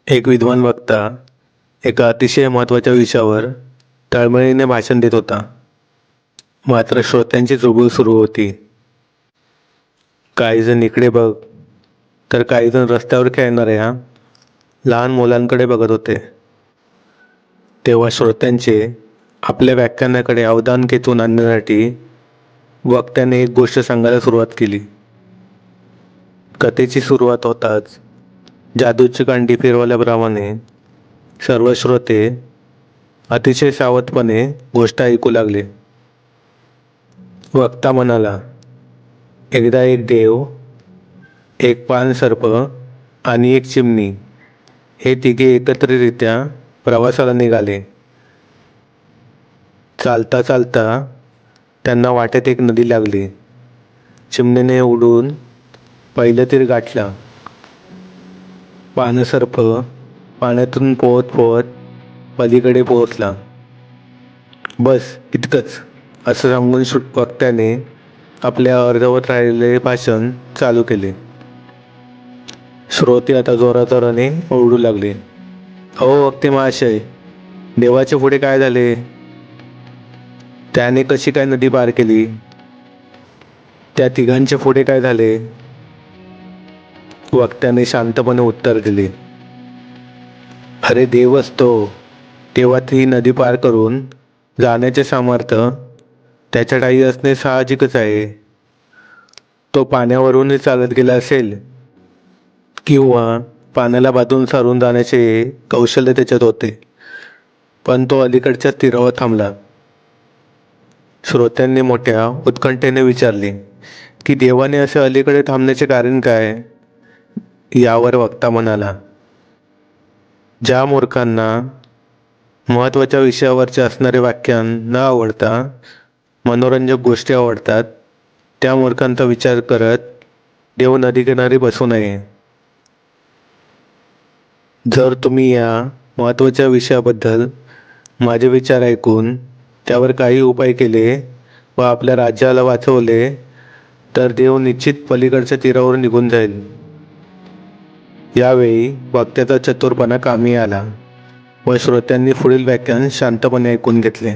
एक विद्वान वक्ता एका अतिशय महत्त्वाच्या विषयावर तळमळीने भाषण देत होता. मात्र श्रोत्यांची चुळबुळ सुरू होती. काही जण इकडे बघ तर काही जण रस्त्यावर खेळणाऱ्या लहान मुलांकडे बघत होते. तेव्हा श्रोत्यांचे आपल्या व्याख्यानाकडे अवधान खेचून आणण्यासाठी वक्त्याने एक गोष्ट सांगायला सुरुवात केली. कथेची सुरुवात होताच जादूची कांडी फिरवल्याप्रमाणे सर्व श्रोते अतिशय सावधपणे गोष्ट ऐकू लागले. वक्ता म्हणाला, एकदा एक देव, एक पाणसर्प आणि एक चिमणी हे तिघे एकत्रितरित्या प्रवासाला निघाले. चालता चालता त्यांना वाटेत एक नदी लागली. चिमणीने उडून पहिलं तीर गाठलं. पाणसर्प पाण्यातून पोहत पोहत पलीकडे पोहोचला. बस इतकंच असं सांगून वक्त्याने आपले अर्धवट राहिलेले भाषण चालू केले. श्रोते आता जोराजोराने ओरडू लागले, अहो वक्ते महाशय, देवाच्या पुढे काय झाले? त्याने कशी काय नदी पार केली? त्या तिघांच्या पुढे काय झाले? वक्त्याने शांतपणे उत्तर दिले, अरे देव असतो तेव्हा ती नदी पार करून जाण्याचे सामर्थ्य त्याच्या ठायी असणे साहजिकच आहे. तो पाण्यावरूनही चालत गेला असेल किंवा पाण्याला बांधून सारून जाण्याचे कौशल्य त्याच्यात होते, पण तो अलीकडच्या तीरावर थांबला. श्रोत्यांनी मोठ्या उत्कंठेने विचारले की देवाने असे अलीकडे थांबण्याचे कारण काय? यावर वक्ता म्हणाला, ज्या मूर्खांना महत्त्वाच्या विषयावरचे असणारे व्याख्यान न आवडता मनोरंजक गोष्टी आवडतात, त्या मूर्खांचा विचार करत देव नदीकिनारी बसू नये. जर तुम्ही या महत्त्वाच्या विषयाबद्दल माझे विचार ऐकून त्यावर काही उपाय केले व आपल्या राज्याला वाचवले तर देव निश्चित पलीकडच्या तीरावर निघून जाईल. यावेळी वक्त्याचा चतुरपणा कामी आला व श्रोत्यांनी पुढील व्याख्यान शांतपणे ऐकून घेतले.